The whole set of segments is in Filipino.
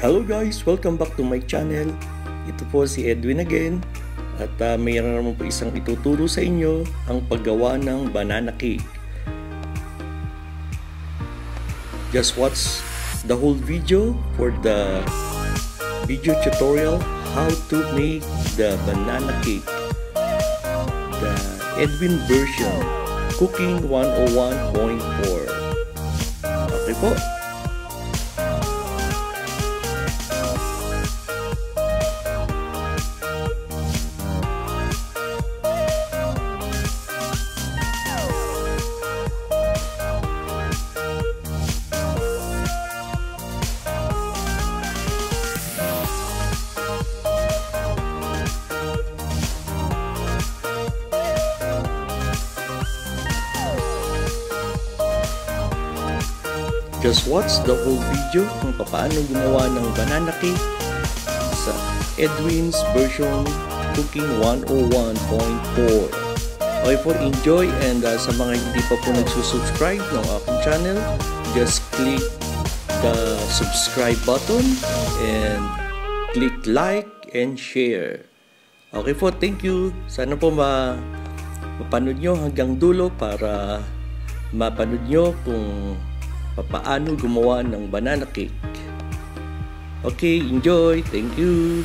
Hello guys! Welcome back to my channel. Ito po si Edwin again. At mayroon naman po isang ituturo sa inyo ang paggawa ng banana cake. Just watch the whole video for the video tutorial how to make the banana cake. The Edwin version, Cooking 101.4. Okay po. Just watch the whole video kung paano gumawa ng banana cake sa Edwin's version Cooking 101.4. Okay po, enjoy, and sa mga hindi pa po nagsusubscribe ng aking channel, just click the subscribe button and click like and share. Okay po, thank you. Sana po mapanood nyo hanggang dulo para mapanood nyo kung paano gumawa ng banana cake. Okay, enjoy. Thank you.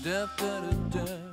da da da da.